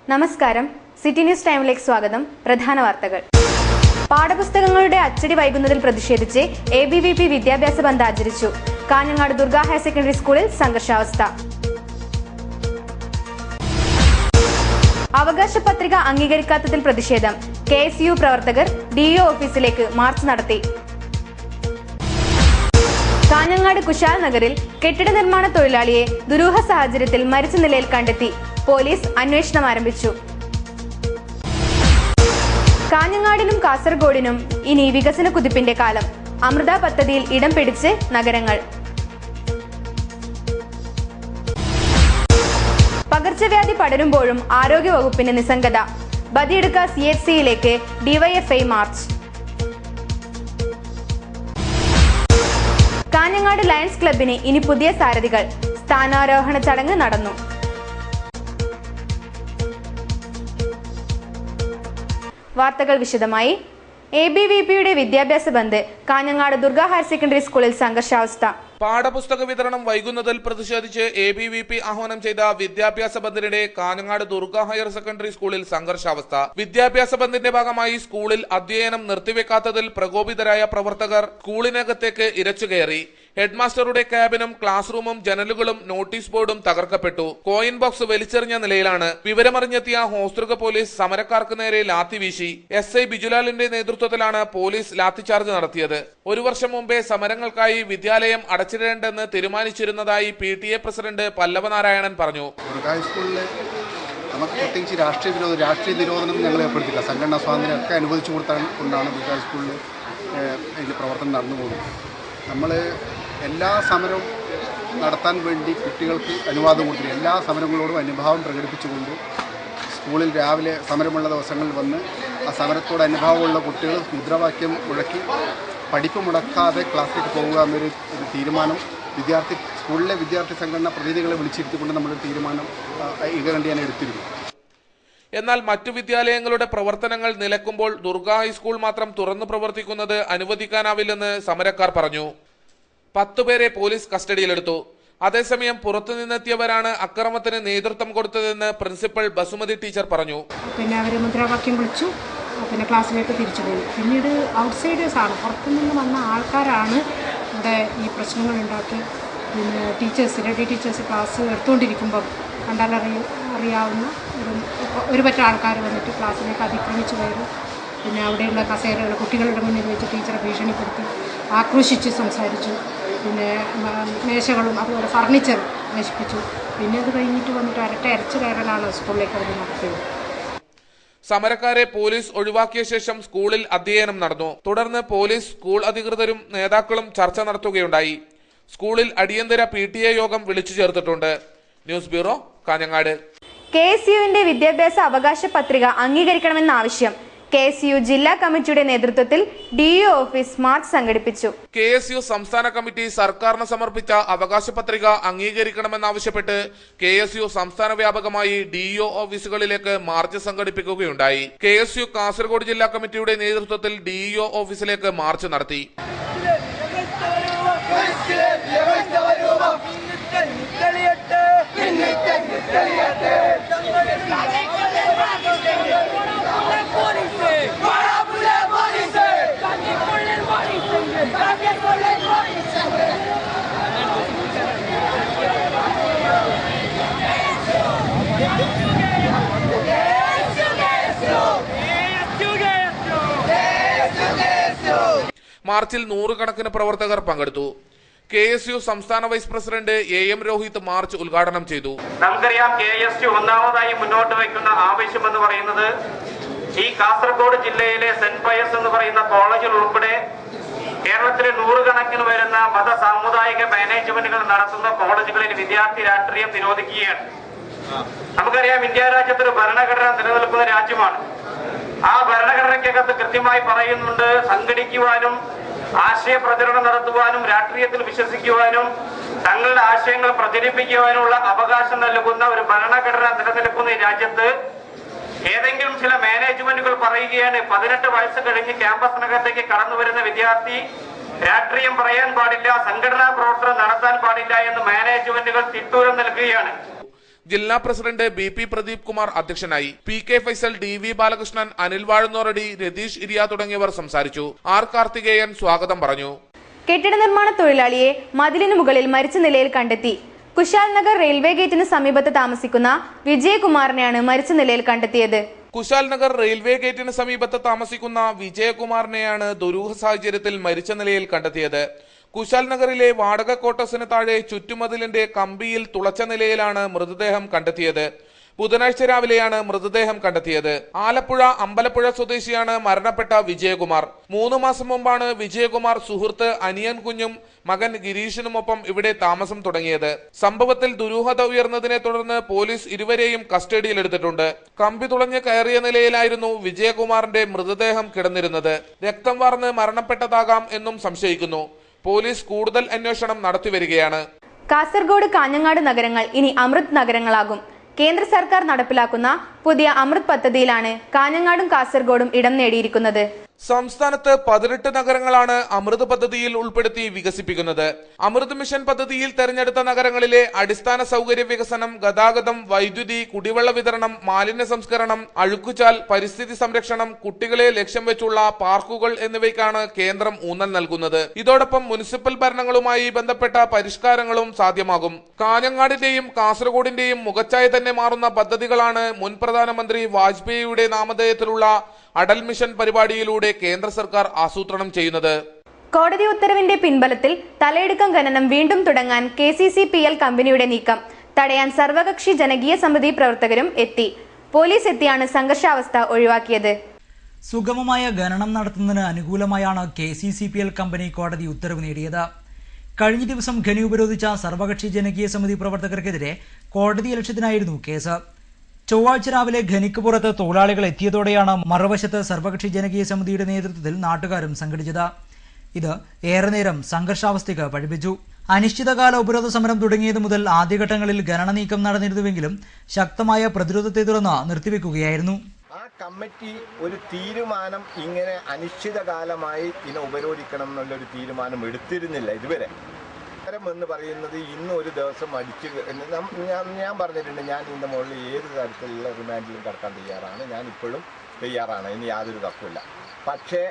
നമസ്കാരം, city news ടൈമിലേക്ക് സ്വാഗതം. പ്രധാന വാർത്തകൾ. പാഠപുസ്തകങ്ങളുടെ അച്ചടി വൈകുന്നതിൽ പ്രതിഷേധിച്ച് ABVP വിദ്യാഭ്യാസ ബന്ദ് ആചരിച്ചു. കാഞ്ഞങ്ങാട് ദുർഗ ഹയർ സെക്കൻഡറി സ്കൂളിൽ സംഘർഷാവസ്ഥ. അവകാശ പത്രിക അംഗീകരിക്കാത്തതിൽ പ്രതിഷേധം. KSU പ്രവർത്തകർ DO ഓഫീസിലേക്ക് മാർച്ച് നടത്തി. കാഞ്ഞങ്ങാട് കുശാൽ നഗറിൽ കെട്ടിട നിർമ്മാണ തൊഴിലാളിയെ ദുരൂഹ സാഹചര്യത്തിൽ മരിച്ച നിലയിൽ കണ്ടെത്തി. പോലീസ് അന്വേഷണം ആരംഭിച്ചു. കാഞ്ഞങ്ങാടിനും കാസർഗോഡിനും ഇനി വികസന കുതിപ്പിന്റെ കാലം. അമൃത പദ്ധതിയിൽ ഇടം പിടിച്ച് നഗരങ്ങൾ. പകർച്ചവ്യാധി പടരുമ്പോഴും ആരോഗ്യവകുപ്പിന് നിസ്സംഗത. ബദിയെടുക്ക CHCയിലേക്ക് DYFI മാർച്ച്. കാഞ്ഞങ്ങാട് ലയൺസ് ക്ലബിന് ഇനി പുതിയ സാരഥികൾ. സ്ഥാനാരോഹണ ചടങ്ങ് നടന്നു. വാർത്തകൾ വിശദമായി. ABVPയുടെ വിദ്യാഭ്യാസ ബന്ദ്. കാഞ്ഞങ്ങാട് ദുർഗ ഹയർ സെക്കൻഡറി സ്കൂളിൽ സംഘർഷാവസ്ഥ. പാഠപുസ്തക വിതരണം വൈകുന്നതിൽ പ്രതിഷേധിച്ച് ABVP ആഹ്വാനം ചെയ്ത വിദ്യാഭ്യാസ ബന്ദിനിടെ കാഞ്ഞങ്ങാട് ദുർഗ ഹയർ സെക്കൻഡറി സ്കൂളിൽ സംഘർഷാവസ്ഥ. വിദ്യാഭ്യാസ ബന്ദിന്റെ ഭാഗമായി സ്കൂളിൽ അധ്യയനം നിർത്തിവെക്കാത്തതിൽ പ്രകോപിതരായ പ്രവർത്തകർ സ്കൂളിനകത്തേക്ക് ഇരച്ചുകയറി. ഹെഡ്മാസ്റ്ററുടെ ക്യാബിനും ക്ലാസ് റൂമും ജനലുകളും നോട്ടീസ് ബോർഡും തകർക്കപ്പെട്ടു. കോയിൻ ബോക്സ് വലിച്ചെറിഞ്ഞ നിലയിലാണ്. വിവരമറിഞ്ഞെത്തിയ ഹോസ്തൃക പോലീസ് സമരക്കാർക്ക് നേരെ ലാത്തി വീശി. SI ബിജുലാലിന്റെ നേതൃത്വത്തിലാണ് പോലീസ് ലാത്തിചാർജ് നടത്തിയത്. ഒരു വർഷം മുമ്പേ സമരങ്ങൾക്കായി വിദ്യാലയം അടച്ചിടേണ്ടെന്ന് തീരുമാനിച്ചിരുന്നതായി PTA പ്രസിഡന്റ് പല്ലവനാരായണൻ പറഞ്ഞു. നമുക്ക് പ്രത്യേകിച്ച് രാഷ്ട്രീയ നിരോധനം ഞങ്ങൾ ഏർപ്പെടുത്തില്ല. സംഘടനാ സ്വാതന്ത്ര്യം ഒക്കെ അനുവദിച്ചു കൊണ്ടാണ് ദുർഗ സ്കൂളിൽ ഇതിൻ്റെ പ്രവർത്തനം നടന്നു പോകുന്നത്. നമ്മൾ എല്ലാ സമരവും നടത്താൻ വേണ്ടി കുട്ടികൾക്ക് അനുവാദം കൊടുത്തില്ല. എല്ലാ സമരങ്ങളോടും അനുഭാവം പ്രകടിപ്പിച്ചുകൊണ്ട് സ്കൂളിൽ രാവിലെ സമരമുള്ള ദിവസങ്ങളിൽ വന്ന് ആ സമരത്തോട് അനുഭാവമുള്ള കുട്ടികൾ മുദ്രാവാക്യം മുഴക്കി പഠിപ്പ് മുടക്കാതെ ക്ലാസ്സിലേക്ക് പോകുക എന്നൊരു തീരുമാനം സ്കൂളിലെ വിദ്യാർത്ഥി സംഘടന പ്രതിനിധികളെ വിളിച്ചിരുത്തിക്കൊണ്ട് നമ്മളൊരു തീരുമാനം ഏകകണ്ഠേന എടുത്തിരുന്നു. എന്നാൽ മറ്റു വിദ്യാലയങ്ങളുടെ പ്രവർത്തനങ്ങൾ നിലക്കുമ്പോൾ ദുർഗ ഹൈസ്കൂൾ മാത്രം തുറന്നു പ്രവർത്തിക്കുന്നത് അനുവദിക്കാനാവില്ലെന്ന് സമരക്കാർ പറഞ്ഞു. 10 പേരെ പോലീസ് കസ്റ്റഡിയിലെടുത്തു. അതേസമയം പുറത്തുനിന്നെത്തിയവരാണ് അക്രമത്തിന് നേതൃത്വം കൊടുത്തതെന്ന് പ്രിൻസിപ്പൽ ബസുമതി ടീച്ചർ പറഞ്ഞു. പിന്നെ അവർ മുദ്രാവാക്യം വിളിച്ചു, പിന്നെ ക്ലാസ്സിലേക്ക് തിരിച്ചു പോയി. പിന്നീട് ഔട്ട്സൈഡേഴ്സാണ്, പുറത്തുനിന്ന് വന്ന ആൾക്കാരാണ് ഇവിടെ ഈ പ്രശ്നങ്ങൾ ഉണ്ടാക്കി. പിന്നെ ലേഡി ടീച്ചേഴ്സ് ക്ലാസ് എടുത്തുകൊണ്ടിരിക്കുമ്പം അറിയാവുന്ന ഒരു പറ്റ ആൾക്കാർ വന്നിട്ട് ക്ലാസ്സിലേക്ക് അതിക്രമിച്ചു കയറി. പിന്നെ അവിടെയുള്ള കസേരകൾ കുട്ടികളുടെ മുന്നിൽ വെച്ച് ടീച്ചറെ ഭീഷണിപ്പെടുത്തി ആക്രോശിച്ച് സംസാരിച്ചു. പിന്നെ മേശകളും അതുപോലെ ഫർണിച്ചർ നശിപ്പിച്ചു. പിന്നെ അത് കഴിഞ്ഞിട്ട് വന്നിട്ട് അരച്ചു കയറലാണ് സ്കൂളിലേക്ക് അവർ നടത്തിയത്. സമരക്കാരെ പോലീസ് ഒഴിവാക്കിയ ശേഷം സ്കൂളിൽ അധ്യയനം നടന്നു. തുടർന്ന് പോലീസ് സ്കൂൾ അധികൃതരും നേതാക്കളും ചർച്ച നടത്തുകയുണ്ടായി. സ്കൂളിൽ അടിയന്തര PTA യോഗം വിളിച്ചു ചേർത്തിട്ടുണ്ട്. News bureau, Kanhangad. KSUവിന്റെ വിദ്യാഭ്യാസ അവകാശ പത്രിക അംഗീകരിക്കണമെന്ന ആവശ്യം. KSU ജില്ലാ കമ്മിറ്റിയുടെ നേതൃത്വത്തിൽ DO ഓഫീസ് മാർച്ച് സംഘടിപ്പിച്ചു. KSU സംസ്ഥാന കമ്മിറ്റി സർക്കാരിന് സമർപ്പിച്ച അവകാശ പത്രിക അംഗീകരിക്കണമെന്നാവശ്യപ്പെട്ട് KSU സംസ്ഥാന വ്യാപകമായി DO ഓഫീസുകളിലേക്ക് മാർച്ച് സംഘടിപ്പിക്കുകയുണ്ടായി. KSU കാസർഗോഡ് ജില്ലാ കമ്മിറ്റിയുടെ നേതൃത്വത്തിൽ DO ഓഫീസിലേക്ക് മാർച്ച് നടത്തി. മാർച്ചിൽ 100 കണക്കിന് പ്രവർത്തകർ പങ്കെടുത്തു. KSU സംസ്ഥാന vice president AM Rohit march ഉദ്ഘാടനം ചെയ്തു. നമുക്കറിയാം, KSU ഒന്നാമതായി മുന്നോട്ട് വയ്ക്കുന്ന ആവശ്യം എന്ന് പറയുന്നത് ഈ കാസർഗോഡ് ജില്ലയിലെ സെന്റ് പയസ് എന്ന് പറയുന്ന കോളേജിൽ ഉൾപ്പെടെ കേരളത്തിലെ 100 കണക്കിന് വരുന്ന മത സാമുദായിക മാനേജ്മെന്റുകൾ നടത്തുന്ന കോളേജുകളിൽ വിദ്യാർത്ഥി രാഷ്ട്രീയം നിരോധിക്കുകയാണ്. നമുക്കറിയാം, ഇന്ത്യ രാജ്യത്തൊരു ഭരണഘടന നിലനിൽക്കുന്ന രാജ്യമാണ്. ആ ഭരണഘടനയ്ക്കകത്ത് കൃത്യമായി പറയുന്നുണ്ട്, സംഘടിക്കുവാനും ആശയ പ്രചരണം നടത്തുവാനും രാഷ്ട്രീയത്തിൽ വിശ്വസിക്കുവാനും തങ്ങളുടെ ആശയങ്ങൾ പ്രചരിപ്പിക്കുവാനുള്ള അവകാശം നൽകുന്ന ഒരു ഭരണഘടന നിലനിൽക്കുന്ന ഈ രാജ്യത്ത് ഏതെങ്കിലും ചില മാനേജ്മെന്റുകൾ പറയുകയാണ് 18 വയസ്സ് കഴിഞ്ഞ് ക്യാമ്പസിനകത്തേക്ക് കടന്നു വരുന്ന വിദ്യാർത്ഥി രാഷ്ട്രീയം പറയാൻ പാടില്ല, സംഘടനാ പ്രവർത്തനം നടത്താൻ പാടില്ല എന്ന് മാനേജ്മെന്റുകൾ തിട്ടൂരം നൽകുകയാണ്. ജില്ലാ പ്രസിഡന്റ് BP പ്രദീപ് കുമാർ അധ്യക്ഷനായി. PK ഫൈസൽ, DV ബാലകൃഷ്ണൻ, അനിൽ വാഴുന്നോറടി, രതീഷ് ഇരിയ തുടങ്ങിയവർ സംസാരിച്ചു. R കാർത്തികേയൻ സ്വാഗതം പറഞ്ഞു. കെട്ടിട നിർമ്മാണ തൊഴിലാളിയെ മതിലിനു മുകളിൽ മരിച്ച നിലയിൽ കണ്ടെത്തി. കുശാൽ നഗർ റെയിൽവേ ഗേറ്റിന് സമീപത്ത് താമസിക്കുന്ന വിജയകുമാറിനെയാണ് മരിച്ച നിലയിൽ കണ്ടെത്തിയത്. കുശാൽ നഗർ റെയിൽവേ ഗേറ്റിന് സമീപത്ത് താമസിക്കുന്ന വിജയകുമാറിനെയാണ് ദുരൂഹ സാഹചര്യത്തിൽ മരിച്ച നിലയിൽ കണ്ടെത്തിയത്. കുശാൽ നഗറിലെ വാടക ക്വാർട്ടേഴ്സിന് താഴെ ചുറ്റുമതിലിന്റെ കമ്പിയിൽ തുളച്ച നിലയിലാണ് മൃതദേഹം കണ്ടെത്തിയത്. ബുധനാഴ്ച രാവിലെയാണ് മൃതദേഹം കണ്ടെത്തിയത്. ആലപ്പുഴ അമ്പലപ്പുഴ സ്വദേശിയാണ് മരണപ്പെട്ട വിജയകുമാർ. 3 മാസം മുമ്പാണ് വിജയകുമാർ സുഹൃത്ത് അനിയൻ കുഞ്ഞും മകൻ ഗിരീഷിനുമൊപ്പം ഇവിടെ താമസം തുടങ്ങിയത്. സംഭവത്തിൽ ദുരൂഹത ഉയർന്നതിനെ തുടർന്ന് പോലീസ് ഇരുവരെയും കസ്റ്റഡിയിലെടുത്തിട്ടുണ്ട്. കമ്പി തുളഞ്ഞ് കയറിയ നിലയിലായിരുന്നു വിജയകുമാറിന്റെ മൃതദേഹം കിടന്നിരുന്നത്. രക്തം വാർന്ന് മരണപ്പെട്ടതാകാം എന്നും സംശയിക്കുന്നു. പോലീസ് കൂടുതൽ അന്വേഷണം നടത്തിവരികയാണ്. കാസർഗോഡ്, കാഞ്ഞങ്ങാട് നഗരങ്ങൾ ഇനി അമൃത് നഗരങ്ങളാകും. കേന്ദ്ര സർക്കാർ നടപ്പിലാക്കുന്ന പുതിയ അമൃത് പദ്ധതിയിലാണ് കാഞ്ഞങ്ങാടും കാസർഗോഡും ഇടം നേടിയിരിക്കുന്നത്. സംസ്ഥാനത്ത് 18 നഗരങ്ങളാണ് അമൃത് പദ്ധതിയിൽ ഉൾപ്പെടുത്തി വികസിപ്പിക്കുന്നത്. അമൃത് മിഷൻ പദ്ധതിയിൽ തെരഞ്ഞെടുത്ത നഗരങ്ങളിലെ അടിസ്ഥാന സൗകര്യ വികസനം, ഗതാഗതം, വൈദ്യുതി, കുടിവെള്ള വിതരണം, മാലിന്യ സംസ്കരണം, അഴുക്കുചാൽ, പരിസ്ഥിതി സംരക്ഷണം, കുട്ടികളെ ലക്ഷ്യം വെച്ചുള്ള പാർക്കുകൾ എന്നിവയ്ക്കാണ് കേന്ദ്രം ഊന്നൽ നൽകുന്നത്. ഇതോടൊപ്പം മുനിസിപ്പൽ ഭരണങ്ങളുമായി ബന്ധപ്പെട്ട പരിഷ്കാരങ്ങളും സാധ്യമാകും. കാഞ്ഞങ്ങാടിന്റെയും കാസർഗോഡിന്റെയും മുഖച്ഛായ തന്നെ മാറുന്ന പദ്ധതികളാണ് മുൻ പ്രധാനമന്ത്രി വാജ്പേയിയുടെ നാമധേയത്തിലുള്ള അടൽ മിഷൻ പരിപാടിയിലൂടെ കേന്ദ്ര സർക്കാർ ആസൂത്രണം ചെയ്യുന്നത്. കോടതി ഉത്തരവിന്റെ പിൻബലത്തിൽ തലയെടുക്കം ഖനനം വീണ്ടും തുടങ്ങാൻ KCCPL കമ്പനിയുടെ നീക്കം തടയാൻ സർവകക്ഷി ജനകീയ സമിതി പ്രവർത്തകരും എത്തി. പോലീസ് എത്തിയാണ് സംഘർഷാവസ്ഥ ഒഴിവാക്കിയത്. സുഗമമായ ഖനനം നടത്തുന്നതിന് അനുകൂലമായാണ് KCCPL കമ്പനി കോടതി ഉത്തരവ് നേടിയത്. കഴിഞ്ഞ ദിവസം ഖനി ഉപരോധിച്ച സർവകക്ഷി ജനകീയ സമിതി പ്രവർത്തകർക്കെതിരെ കോടതി ലക്ഷ്യത്തിനായിരുന്നു കേസ്. ചൊവ്വാഴ്ച രാവിലെ ഖനിക്ക് പുറത്ത് തൊഴിലാളികൾ എത്തിയതോടെയാണ് മറുവശത്ത് സർവകക്ഷി ജനകീയ സമിതിയുടെ നേതൃത്വത്തിൽ നാട്ടുകാരും സംഘടിച്ചത്. ഇത് ഏറെ നേരം സംഘർഷാവസ്ഥയ്ക്ക് വഴിവെച്ചു. അനിശ്ചിതകാല ഉപരോധ സമരം തുടങ്ങിയത് മുതൽ ആദ്യഘട്ടങ്ങളിൽ ഖനന നീക്കം നടന്നിരുന്നുവെങ്കിലും ശക്തമായ പ്രതിരോധത്തെ തുടർന്ന് നിർത്തിവെക്കുകയായിരുന്നു. ആ കമ്മിറ്റി ഒരു തീരുമാനം ഇങ്ങനെ അനിശ്ചിതകാലമായി ഇതിനെ ഉപരോധിക്കണം എന്നുള്ളൊരു തീരുമാനം എടുത്തിരുന്നില്ല ഇതുവരെ. എന്ന് പറയുന്നത് ഇന്ന് ഒരു ദിവസം അടിച്ച് ഞാൻ പറഞ്ഞിട്ടുണ്ട്, ഞാൻ ഇതിൻ്റെ മുകളിൽ ഏത് തരത്തിലുള്ള റിമാൻഡിലും കടക്കാൻ തയ്യാറാണ്. ഞാൻ ഇപ്പോഴും തയ്യാറാണ്, ഇനി യാതൊരു തർക്കമില്ല. പക്ഷേ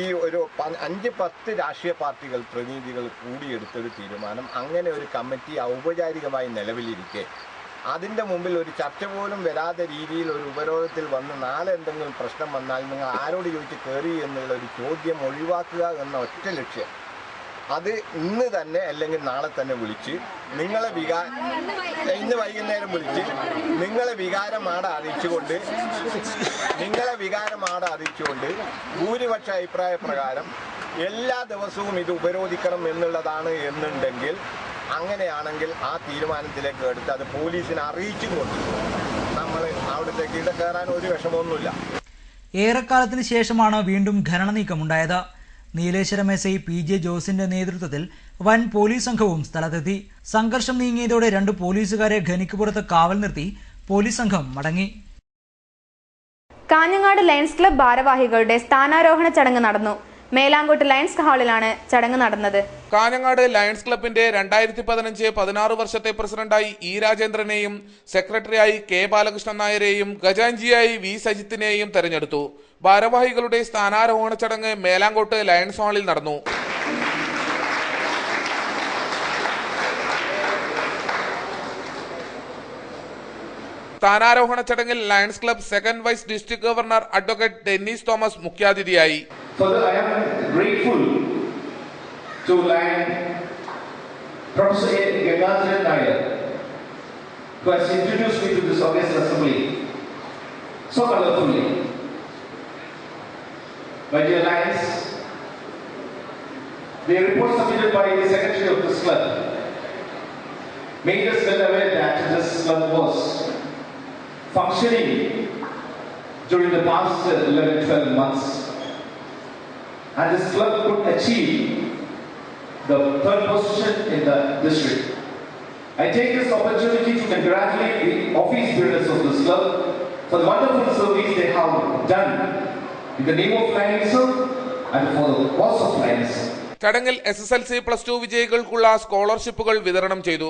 ഈ ഒരു 5-10 രാഷ്ട്രീയ പാർട്ടികൾ പ്രതിനിധികൾ കൂടിയെടുത്തൊരു തീരുമാനം, അങ്ങനെ ഒരു കമ്മിറ്റി ഔപചാരികമായി നിലവിലിരിക്കെ അതിൻ്റെ മുമ്പിൽ ഒരു ചർച്ച പോലും വരാത്ത രീതിയിൽ ഒരു ഉപരോധത്തിൽ വന്ന് നാളെ എന്തെങ്കിലും പ്രശ്നം വന്നാൽ നിങ്ങൾ ആരോട് ചോദിച്ച് കയറി എന്നുള്ള ഒരു ചോദ്യം ഒഴിവാക്കുക എന്ന ഒറ്റ ലക്ഷ്യം, അത് ഇന്ന് തന്നെ അല്ലെങ്കിൽ നാളെ തന്നെ വിളിച്ച് ഇന്ന് വൈകുന്നേരം വിളിച്ച് നിങ്ങളെ വികാരമാടെ അറിയിച്ചുകൊണ്ട് ഭൂരിപക്ഷ അഭിപ്രായ പ്രകാരം എല്ലാ ദിവസവും ഇത് ഉപരോധിക്കണം എന്നുള്ളതാണ് എന്നുണ്ടെങ്കിൽ, അങ്ങനെയാണെങ്കിൽ ആ തീരുമാനത്തിലേക്ക് എടുത്ത് അത് പോലീസിനെ അറിയിച്ചും കൊണ്ട് നമ്മൾ അവിടത്തേക്ക് ഇത് കയറാൻ ഒരു വിഷമമൊന്നുമില്ല. ഏറെക്കാലത്തിന് ശേഷമാണ് വീണ്ടും ഖനന നീക്കമുണ്ടായത്. നീലേശ്വരം SI PJ ജോസിന്റെ നേതൃത്വത്തിൽ വൻ പോലീസ് സംഘവും സ്ഥലത്തെത്തി. സംഘർഷം നീങ്ങിയതോടെ 2 പോലീസുകാരെ ഖനിക്ക് പുറത്ത് കാവൽ നിർത്തി പോലീസ് സംഘം മടങ്ങി. കാഞ്ഞങ്ങാട് ലയൺസ് ക്ലബ് ഭാരവാഹികളുടെ സ്ഥാനാരോഹണ ചടങ്ങ് നടന്നു. മേലാങ്കോട്ട് ലയൺസ് ഹാളിലാണ് ചടങ്ങ് നടന്നത്. കാഞ്ഞങ്ങാട് ലയൺസ് ക്ലബിന്റെ 2015-16 വർഷത്തെ പ്രസിഡന്റായി E രാജേന്ദ്രനെയും സെക്രട്ടറിയായി K ബാലകൃഷ്ണൻ നായരെയും ഖജാൻജിയായി V സജിത്തിനെയും തെരഞ്ഞെടുത്തു. ഭാരവാഹികളുടെ സ്ഥാനാരോഹണ ചടങ്ങ് മേലാങ്കോട്ട് ലയൺസ് ഹാളിൽ നടന്നു. സ്ഥാനാരോഹണ ചടങ്ങിൽ lions club 2nd vice district governor advocate Dennis Thomas മുഖ്യാതിഥിയായി. Further, I am grateful to Professor A. Gangadharan Nair, who has introduced me to this August Assembly so colorfully. My dear Lions, the report submitted by the Secretary of this club made us well aware that this club was functioning during the past 11-12 months. and this club could achieve the third position in the district. I take this opportunity to congratulate the office builders of this club for the wonderful service they have done in the name of Lionism and for the cause of Lionism. ചടങ്ങിൽ SSLC+2 വിജയികൾക്കുള്ള സ്കോളർഷിപ്പുകൾ വിതരണം ചെയ്തു.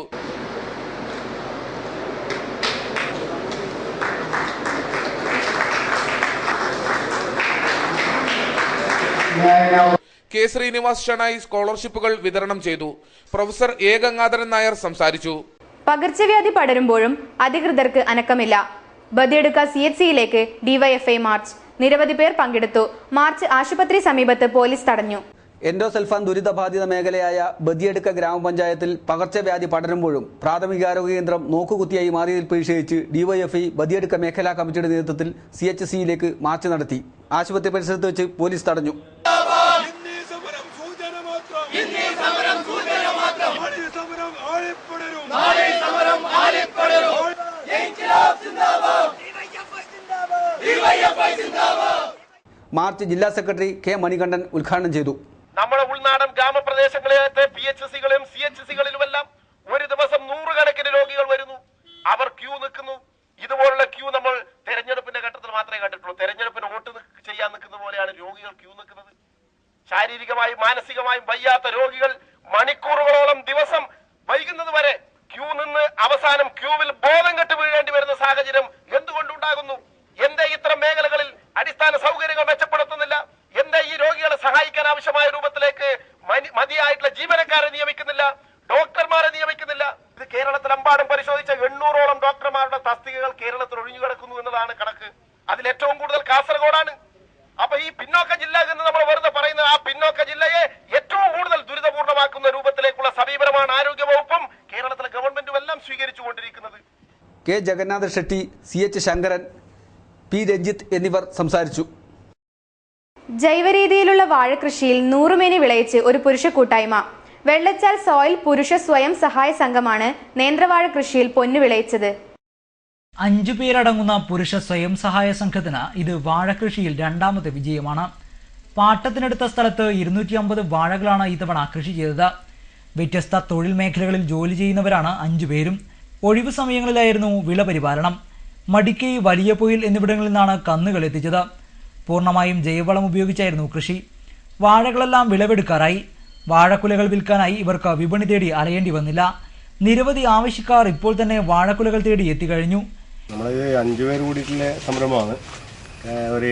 K Srinivas Shenoy സ്കോളർഷിപ്പുകൾ വിതരണം ചെയ്തു. Professor A Gangadharan Nair സംസാരിച്ചു. പകർച്ചവ്യാധി പടരുമ്പോഴും അധികൃതർക്ക് അനക്കമില്ല. ബദിയടുക്ക CHCയിലേക്ക് DYFI മാർച്ച്. നിരവധി പേർ പങ്കെടുത്തു. മാർച്ച് ആശുപത്രി സമീപത്ത് പോലീസ് തടഞ്ഞു. എൻഡോസൾഫാൻ ദുരിതബാധിത മേഖലയായ ബദിയടുക്ക ഗ്രാമപഞ്ചായത്തിൽ പകർച്ചവ്യാധി പടരുമ്പോഴും പ്രാഥമികാരോഗ്യ കേന്ദ്രം നോക്കുകുത്തിയായി മാറിയതിൽ പ്രതിഷേധിച്ച് DYFI ബദിയടുക്ക മേഖലാ കമ്മിറ്റിയുടെ നേതൃത്വത്തിൽ CHCയിലേക്ക് മാർച്ച് നടത്തി. ആശുപത്രി പരിസരത്ത് വെച്ച് പോലീസ് തടഞ്ഞു. മാർച്ച് ജില്ലാ സെക്രട്ടറി കെ മണികണ്ഠൻ ഉദ്ഘാടനം ചെയ്തു. നമ്മുടെ ഉൾനാടൻ ഗ്രാമപ്രദേശങ്ങളിലെ PHCകളിലും CHCകളിലുമെല്ലാം ഒരു ദിവസം 100 കണക്കിന് രോഗികൾ വരുന്നു. അവർ ക്യൂ നിൽക്കുന്നു. ഇതുപോലുള്ള ക്യൂ നമ്മൾ തെരഞ്ഞെടുപ്പിന്റെ ഘട്ടത്തിൽ മാത്രമേ കണ്ടിട്ടുള്ളൂ. തെരഞ്ഞെടുപ്പിന് വോട്ട് ചെയ്യാൻ നിൽക്കുന്ന പോലെയാണ് രോഗികൾ ക്യൂ നിൽക്കുന്നത്. ശാരീരികമായും മാനസികമായും വയ്യാത്ത രോഗികൾ മണിക്കൂറുകളോളം ദിവസം വൈകുന്നത് വരെ ക്യൂ നിന്ന് അവസാനം ക്യൂവിൽ ബോധം കെട്ട് വീഴേണ്ടി വരുന്ന സാഹചര്യം എന്തുകൊണ്ടുണ്ടാകുന്നു? എന്തേ ഇത്തരം മേഖലകളിൽ അടിസ്ഥാന സൗകര്യങ്ങൾ മെച്ചപ്പെടുത്തുന്നില്ല? എന്തേ ഈ രോഗികളെ സഹായിക്കാൻ ആവശ്യമായ രൂപത്തിലേക്ക് മതിയായിട്ടുള്ള ജീവനക്കാരെ നിയമിക്കുന്നില്ല, ഡോക്ടർമാരെ നിയമിക്കുന്നില്ല? ഇത് കേരളത്തിലെമ്പാടും പരിശോധിച്ച 800ഓളം ഡോക്ടർമാരുടെ തസ്തികകൾ കേരളത്തിൽ ഒഴിഞ്ഞു കിടക്കുന്നു എന്നതാണ് കണക്ക്. അതിൽ ഏറ്റവും കൂടുതൽ കാസർഗോഡാണ്. അപ്പൊ ഈ പിന്നോക്ക ജില്ല എന്ന് നമ്മൾ വെറുതെ പറയുന്ന ആ പിന്നോക്ക ജില്ലയെ ഏറ്റവും കൂടുതൽ ദുരിതപൂർണ്ണമാക്കുന്ന രൂപത്തിലേക്കുള്ള സമീപനമാണ് ആരോഗ്യവകുപ്പും കേരളത്തിലെ ഗവൺമെന്റും എല്ലാം സ്വീകരിച്ചുകൊണ്ടിരിക്കുന്നത്. K Jagannatha Shetty, CH Sankaran, P Ranjith എന്നിവർ സംസാരിച്ചു. ജൈവരീതിയിലുള്ള വാഴകൃഷിയിൽ 100 മേനി വിളയിച്ച് ഒരു പുരുഷ കൂട്ടായ്മ. വെള്ളച്ചാൽ സോയിൽ പുരുഷ സ്വയം സഹായ സംഘമാണ് നേന്ത്രവാഴ കൃഷിയിൽ പൊന്നു വിളയിച്ചത്. 5 പേരടങ്ങുന്ന പുരുഷ സ്വയം സഹായ സംഘത്തിന് ഇത് വാഴകൃഷിയിൽ രണ്ടാമത്തെ വിജയമാണ്. പാട്ടത്തിനെടുത്ത സ്ഥലത്ത് 250 വാഴകളാണ് ഇത്തവണ കൃഷി ചെയ്തത്. വ്യത്യസ്ത തൊഴിൽ മേഖലകളിൽ ജോലി ചെയ്യുന്നവരാണ് 5 പേരും. ഒഴിവു സമയങ്ങളിലായിരുന്നു വിളപരിപാലനം. മടിക്കൈ, വലിയ പൊയിൽ എന്നിവിടങ്ങളിൽ നിന്നാണ് കന്നുകൾ എത്തിച്ചത്. പൂർണ്ണമായും ജൈവവളം ഉപയോഗിച്ചായിരുന്നു കൃഷി. വാഴകളെല്ലാം വിളവെടുക്കാറായി. വാഴക്കുലകൾ വിൽക്കാനായി ഇവർക്ക് വിപണി തേടി അലയേണ്ടി വന്നില്ല. നിരവധി ആവശ്യക്കാർ ഇപ്പോൾ തന്നെ വാഴക്കുലകൾ തേടി എത്തിക്കഴിഞ്ഞു. നമ്മൾ 5 പേര് കൂടിയിട്ടുള്ള സംരംഭമാണ്. ഒരു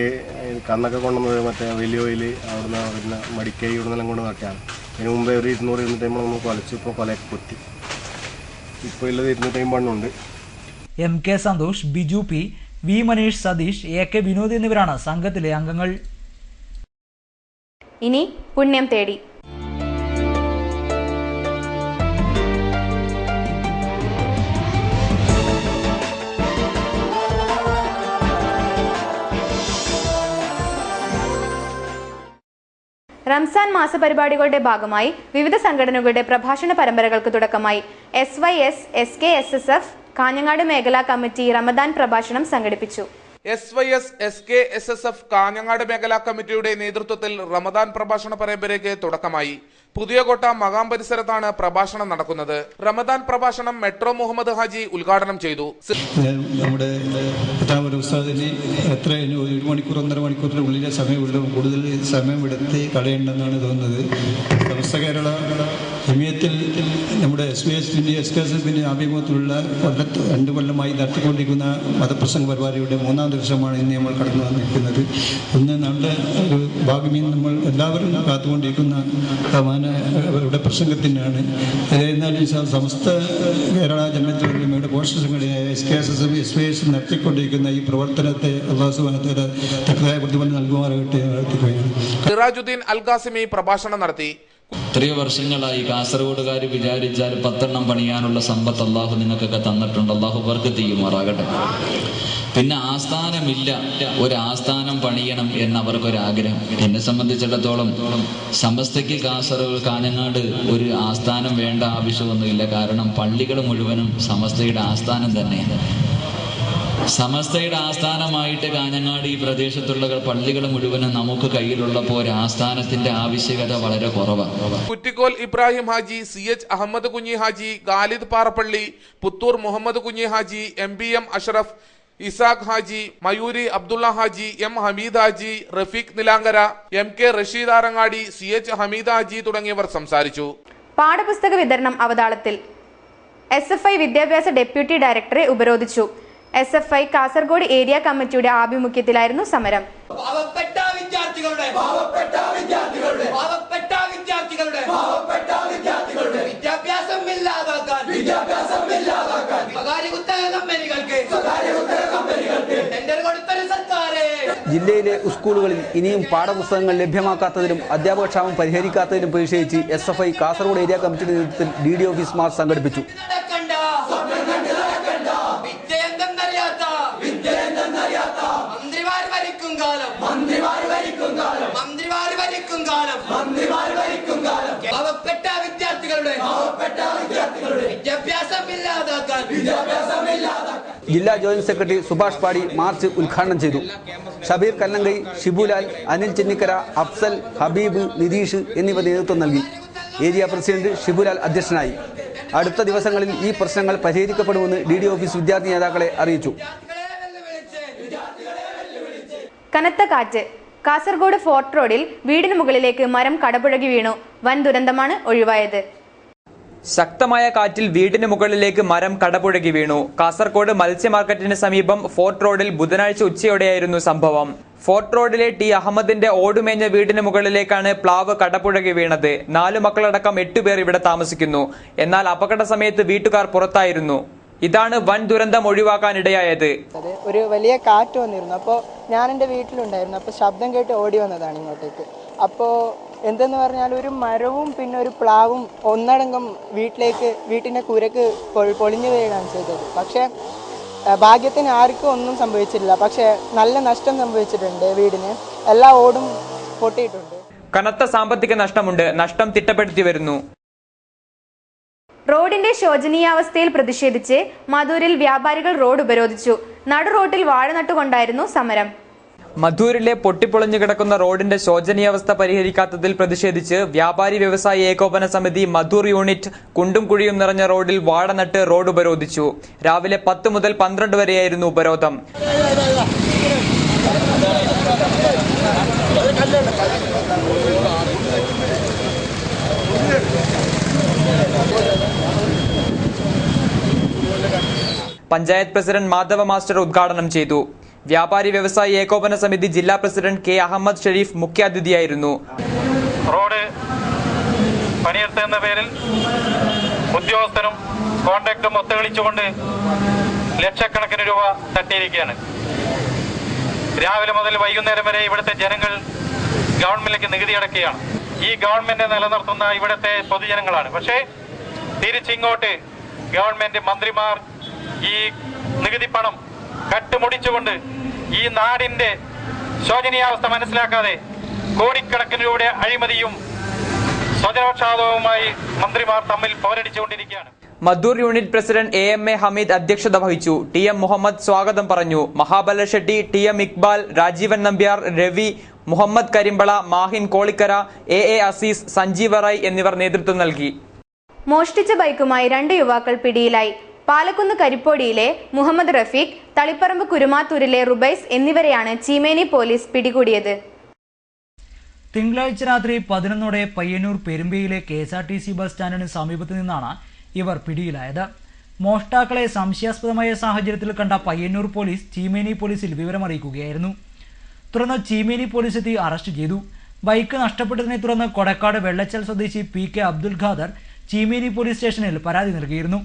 കന്നൊക്കെ കൊണ്ടുവന്നത് മറ്റേ വലിയ ഓയിൽ അവിടുന്ന് വരുന്ന മടിക്കൈ ഇവിടുന്നെല്ലാം കൊണ്ട് നട്ടാണ്. അതിന് മുമ്പേ ഒരു 200-250 നമ്മൾ കൊലച്ചു. ഇപ്പോൾ കൊലയൊക്കെ കുത്തി. ഇപ്പോൾ ഉള്ളത് 250 ഉണ്ട്. MK Santhosh, Biju P, V Maneesh, Satheesh, AK Vinod എന്നിവരാണ് സംഘത്തിലെ അംഗങ്ങൾ. ഇനി പുണ്യം തേടി. റംസാൻ മാസ പരിപാടികളുടെ ഭാഗമായി വിവിധ സംഘടനകളുടെ പ്രഭാഷണ പരമ്പരകൾക്ക് തുടക്കമായി. SYS SKSSF കാഞ്ഞങ്ങാട് മേഖലാ കമ്മിറ്റി റമദാൻ പ്രഭാഷണം സംഘടിപ്പിച്ചു. SYS SKSSF കാഞ്ഞങ്ങാട് മേഖലാ കമ്മിറ്റിയുടെ നേതൃത്വത്തിൽ റമദാൻ പ്രഭാഷണ പരമ്പരയ്ക്ക് തുടക്കമായി. പുതിയകോട്ട മകാം പരിസരത്താണ് പ്രഭാഷണം നടക്കുന്നത്. റമദാൻ പ്രഭാഷണം മെട്രോ മുഹമ്മദ് ഹാജി ഉദ്ഘാടനം ചെയ്തു. നമ്മുടെ ഉസ്താദിന് എത്ര 1 മണിക്കൂർ 1.5 മണിക്കൂറിന്റെ ഉള്ളിലെ സമയമുള്ളൂ. കൂടുതൽ സമയമെടുത്ത് കളയേണ്ടെന്നാണ് തോന്നുന്നത്. സമസ്ത കേരള ജമിയത്തിൽ നമ്മുടെ SKSSFിന്റെ ആഭിമുഖ്യത്തിലുള്ള 2 കൊല്ലമായി നടത്തിക്കൊണ്ടിരിക്കുന്ന മതപ്രസംഗ പരിപാടിയുടെ 3ാം ദിവസമാണ് ഇന്ന് നമ്മൾ കടന്നു വന്നിരിക്കുന്നത്. ഇന്ന് നമ്മുടെ ഒരു ഭാഗ്യം നമ്മൾ എല്ലാവരും കാത്തുകൊണ്ടിരിക്കുന്ന ഇവിടെ പ്രസംഗത്തിനാണ്. എന്നാലും സമസ്ത കേരള ജനങ്ങളുടെ പോഷക സംഘടനയായ SKSSF SYS നടത്തിക്കൊണ്ടിരിക്കുന്ന ഈ പ്രവർത്തനത്തെ അല്ലാഹു സുബ്ഹാനഹു വ തആല തക്കതായ പ്രതിഫലം നൽകുമാറാകട്ടെ. സിറാജുദ്ദീൻ അൽ ഖാസിമി പ്രഭാഷണം നടത്തി. എത്രയോ വർഷങ്ങളായി കാസർഗോഡുകാർ വിചാരിച്ചാൽ 10 പണിയാനുള്ള സമ്പത്ത് അള്ളാഹു നിങ്ങൾക്കൊക്കെ തന്നിട്ടുണ്ട്. അള്ളാഹു ബർക്കത്ത് ചെയ്യുമാറാകട്ടെ. പിന്നെ ആസ്ഥാനമില്ല, ഒരു ആസ്ഥാനം പണിയണം എന്നവർക്കൊരാഗ്രഹം. എന്നെ സംബന്ധിച്ചിടത്തോളം സമസ്തയ്ക്ക് കാഞ്ഞങ്ങാട് ഒരു ആസ്ഥാനം വേണ്ട ആവശ്യമൊന്നുമില്ല. കാരണം പള്ളികൾ മുഴുവനും സമസ്തയുടെ ആസ്ഥാനം തന്നെയാണ്. സമസ്തയുടെ ആസ്ഥാനമായിട്ട് കാഞ്ഞങ്ങാട് ഈ പ്രദേശത്തുള്ള പള്ളികൾ മുഴുവനും നമുക്ക് കയ്യിലുള്ളപ്പോൾ ഒരു ആസ്ഥാനത്തിന്റെ ആവശ്യകത വളരെ കുറവാണ്. കുറ്റിക്കോൽ ഇബ്രാഹിം ഹാജി, CH അഹമ്മദ് കുഞ്ഞി Haji, Khalid Parappally, Puthur Muhammad Kunhi Haji, MBM Ashraf, Isaac Haji, Mayuri Abdulla Haji, M Hameed Haji, Rafeeq Nilankara, MK Rasheed Arangadi, CH Hameed Haji തുടങ്ങിയവർ സംസാരിച്ചു. പാഠപുസ്തക വിതരണം അവതാളത്തിൽ. SFI വിദ്യാഭ്യാസ ഡെപ്യൂട്ടി ഡയറക്ടറെ ഉപരോധിച്ചു. SFI കാസർഗോഡ് ഏരിയ കമ്മിറ്റിയുടെ ആഭിമുഖ്യത്തിലായിരുന്നു സമരം. ജില്ലയിലെ സ്കൂളുകളിൽ ഇനിയും പാഠപുസ്തകങ്ങൾ ലഭ്യമാക്കാത്തതിനും അധ്യാപകക്ഷാമം പരിഹരിക്കാത്തതിനും പ്രതിഷേധിച്ച് SFI കാസർഗോഡ് ഏരിയ കമ്മിറ്റിയുടെ നേതൃത്വത്തിൽ DD ഓഫീസ് മാർച്ച് സംഘടിപ്പിച്ചു. ജില്ലാ ജോയിന്റ് സെക്രട്ടറി സുഭാഷ് പാടി മാർച്ച് ഉദ്ഘാടനം ചെയ്തു. ഷബീർ കല്ലങ്കൈ, ഷിബുലാൽ, അനിൽ ചെന്നിക്കര, അഫ്സൽ, ഹബീബ്, നിതീഷ് എന്നിവർ നേതൃത്വം നൽകി. ഏരിയ പ്രസിഡന്റ് ഷിബുലാൽ അധ്യക്ഷനായി. അടുത്ത ദിവസങ്ങളിൽ ഈ പ്രശ്നങ്ങൾ പരിഹരിക്കപ്പെടുമെന്ന് DD ഓഫീസ് വിദ്യാർത്ഥി നേതാക്കളെ അറിയിച്ചു. കനത്ത കാറ്റ്. കാസർഗോഡ് ഫോർട്ട് റോഡിൽ വീടിന് മുകളിലേക്ക് മരം കടപുഴകി വീണു. വൻ ദുരന്തമാണ് ഒഴിവായത്. ശക്തമായ കാറ്റിൽ വീടിന് മുകളിലേക്ക് മരം കടപുഴകി വീണു. കാസർഗോഡ് മത്സ്യ മാർക്കറ്റിന് സമീപം ഫോർട്ട് റോഡിൽ ബുധനാഴ്ച ഉച്ചയോടെയായിരുന്നു സംഭവം. ഫോർട്ട് റോഡിലെ T അഹമ്മദിന്റെ ഓടുമേഞ്ഞ വീടിന് മുകളിലേക്കാണ് പ്ലാവ് കടപുഴകി വീണത്. 4 മക്കളടക്കം 8 പേർ ഇവിടെ താമസിക്കുന്നു. എന്നാൽ അപകട സമയത്ത് വീട്ടുകാർ പുറത്തായിരുന്നു. ഇതാണ് വൻ ദുരന്തം ഒഴിവാക്കാനിടയായത്. ഒരു വലിയ കാറ്റ് വന്നിരുന്നു. അപ്പോൾ ഞാൻ എൻ്റെ വീട്ടിലുണ്ടായിരുന്നു. അപ്പോൾ ശബ്ദം കേട്ട് ഓടി വന്നതാണ് ഇങ്ങോട്ടേക്ക്. അപ്പോൾ എന്തെന്ന് പറഞ്ഞാൽ ഒരു മരവും പിന്നെ ഒരു പ്ലാവും ഒന്നടങ്കം വീട്ടിൻ്റെ കൂരക്ക് പൊളിഞ്ഞു വീഴുകയാണ് ചെയ്തത്. പക്ഷേ ഭാഗ്യത്തിന് ആർക്കും ഒന്നും സംഭവിച്ചിട്ടില്ല. പക്ഷേ നല്ല നഷ്ടം സംഭവിച്ചിട്ടുണ്ട്. വീടിന് എല്ലാ ഓടും പൊട്ടിയിട്ടുണ്ട്. കനത്ത സാമ്പത്തിക നഷ്ടമുണ്ട്. നഷ്ടം തിട്ടപ്പെടുത്തി വരുന്നു. റോഡിന്റെ ശോചനീയാവസ്ഥയിൽ പ്രതിഷേധിച്ച് മധൂരിൽ വ്യാപാരികൾ റോഡ് ഉപരോധിച്ചു. നടു റോഡിൽ വാഴ നട്ടുകൊണ്ടായിരുന്നു സമരം. മധൂരിലെ പൊട്ടിപ്പൊളിഞ്ഞു കിടക്കുന്ന റോഡിന്റെ ശോചനീയാവസ്ഥ പരിഹരിക്കാത്തതിൽ പ്രതിഷേധിച്ച് വ്യാപാരി വ്യവസായി ഏകോപന സമിതി മധൂർ യൂണിറ്റ് കുണ്ടും കുഴിയും നിറഞ്ഞ റോഡിൽ വാഴ നട്ട് റോഡ് ഉപരോധിച്ചു. രാവിലെ 10 മുതൽ 12 വരെയായിരുന്നു ഉപരോധം. പഞ്ചായത്ത് പ്രസിഡന്റ് മാധവ മാസ്റ്റർ ഉദ്ഘാടനം ചെയ്തു. വ്യാപാരി വ്യവസായി ഏകോപന സമിതി ജില്ലാ പ്രസിഡന്റ് K അഹമ്മദ് ഷെരീഫ് മുഖ്യാതിഥിയായിരുന്നു. റോഡ് പണിയെടുത്ത പേരിൽ ഉദ്യോഗസ്ഥരും കോൺട്രാക്ടറും ഒത്തുകളിച്ചുകൊണ്ട് ലക്ഷക്കണക്കിന് രൂപ തട്ടിയിരിക്കുകയാണ്. രാവിലെ മുതൽ വൈകുന്നേരം വരെ ഇവിടുത്തെ ജനങ്ങൾ ഗവൺമെന്റിലേക്ക് നികുതി അടക്കുകയാണ്. ഈ ഗവൺമെന്റ് നിലനിർത്തുന്ന ഇവിടുത്തെ പൊതുജനങ്ങളാണ്. പക്ഷേ തിരിച്ചിങ്ങോട്ട് ഗവൺമെന്റ് മന്ത്രിമാർ ഈ നികുതി പണം കട്ടുമുടിച്ചുകൊണ്ട് ഈ നാടിന്റെ ശോചനീയാവസ്ഥ മനസ്സിലാക്കാതെ കോടിക്കണക്കിന് രൂപയുടെ അഴിമതിയും സ്വജനപക്ഷാതവുമായി മന്ത്രിമാർ തമ്മിൽ പോരടിച്ചുകൊണ്ടിരിക്കുകയാണ്. Madhur unit president AMA Hameed അധ്യക്ഷത വഹിച്ചു. TM മുഹമ്മദ് സ്വാഗതം പറഞ്ഞു. മഹാബല ഷെട്ടി, TM ഇക്ബാൽ, രാജീവൻ നമ്പ്യാർ, രവി, മുഹമ്മദ് കരിമ്പള, മാഹിൻ കോളിക്കര, AA അസീസ്, സഞ്ജീവ റായ് എന്നിവർ നേതൃത്വം നൽകി. മോഷ്ടിച്ച ബൈക്കുമായി 2 യുവാക്കൾ പിടിയിലായി. പാലക്കുന്ന് കരിപ്പോടിയിലെ മുഹമ്മദ് റഫീഖ്, തളിപ്പറമ്പ് കുരുമാത്തൂരിലെ റുബൈസ് എന്നിവരെയാണ് ചീമേനി പോലീസ് പിടികൂടിയത്. തിങ്കളാഴ്ച രാത്രി 11ഓടെ പയ്യന്നൂർ പെരുമ്പയിലെ KSRTC ബസ് സ്റ്റാൻഡിന് സമീപത്തു നിന്നാണ് ഇവർ പിടിയിലായത്. മോഷ്ടാക്കളെ സംശയാസ്പദമായ സാഹചര്യത്തിൽ കണ്ട പയ്യന്നൂർ പോലീസ് ചീമേനി പോലീസിൽ വിവരമറിയിക്കുകയായിരുന്നു. തുടർന്ന് ചീമേനി പോലീസ് എത്തി അറസ്റ്റ് ചെയ്തു. ബൈക്ക് നഷ്ടപ്പെട്ടതിനെ തുടർന്ന് കൊടക്കാട് വെള്ളച്ചൽ സ്വദേശി PK അബ്ദുൽ ഖാദർ ചീമേനി പോലീസ് സ്റ്റേഷനിൽ പരാതി നൽകിയിരുന്നു.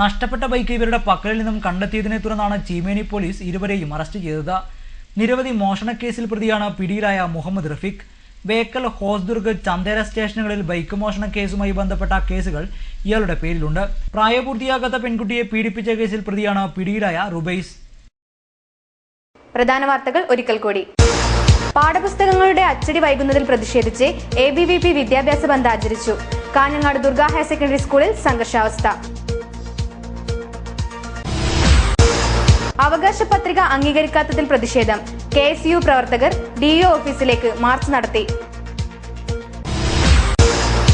നഷ്ടപ്പെട്ട ബൈക്ക് ഇവരുടെ പക്കലിൽ നിന്നും കണ്ടെത്തിയതിനെ തുടർന്നാണ് ചീമേനി പോലീസ് ഇരുവരെയും അറസ്റ്റ് ചെയ്തത്. നിരവധി മോഷണക്കേസിൽ പ്രതിയാണ് പിടിയിലായ മുഹമ്മദ് റഫീഖ്. ബേക്കൽ, ഹോസ്ദുർഗ്, ചന്ദേര സ്റ്റേഷനുകളിൽ ബൈക്ക് മോഷണ കേസുമായി ബന്ധപ്പെട്ട കേസുകൾ ഇയാളുടെ പേരിലുണ്ട്. പ്രായപൂർത്തിയാകാത്ത പെൺകുട്ടിയെ പീഡിപ്പിച്ച കേസിൽ പ്രതിയാണ് പിടിയിലായ റുബൈസ്. പ്രധാന വാർത്തകൾ ഒരിക്കൽ കൂടി. പാഠപുസ്തകങ്ങളുടെ അച്ചടി വൈകുന്നതിൽ പ്രതിഷേധിച്ച് ABVP വിദ്യാഭ്യാസ ബന്ദ് ആചരിച്ചു. കാഞ്ഞങ്ങാട് ദുർഗ ഹയർ സെക്കൻഡറി സ്കൂളിൽ സംഘർഷാവസ്ഥ. അവകാശ പത്രിക അംഗീകരിക്കാത്തതിൽ പ്രതിഷേധം. KSU പ്രവർത്തകർ DO ഓഫീസിലേക്ക് മാർച്ച് നടത്തി.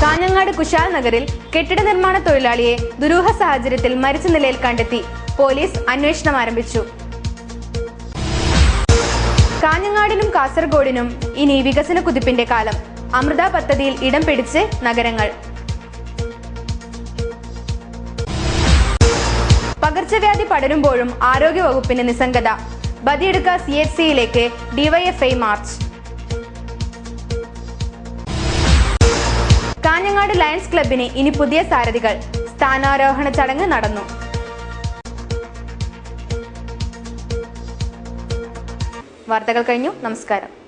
കാഞ്ഞങ്ങാട് കുശാൽ നഗറിൽ കെട്ടിട നിർമ്മാണ തൊഴിലാളിയെ ദുരൂഹ സാഹചര്യത്തിൽ മരിച്ച നിലയിൽ കണ്ടെത്തി. പോലീസ് അന്വേഷണം ആരംഭിച്ചു. കാഞ്ഞങ്ങാടിനും കാസർഗോഡിനും ഇനി വികസന കുതിപ്പിന്റെ കാലം. അമൃത പദ്ധതിയിൽ ഇടം പിടിച്ച് നഗരങ്ങൾ. പകർച്ചവ്യാധി പടരുമ്പോഴും ആരോഗ്യവകുപ്പിന് നിസ്സംഗത. ബദിയടുക്ക CHCയിലേക്ക് DYFI മാർച്ച്. കാഞ്ഞങ്ങാട് ലയൺസ് ക്ലബിന് ഇനി പുതിയ സാരഥികൾ. സ്ഥാനാരോഹണ ചടങ്ങ് നടന്നു. വാർത്തകൾ കഴിഞ്ഞു. നമസ്കാരം.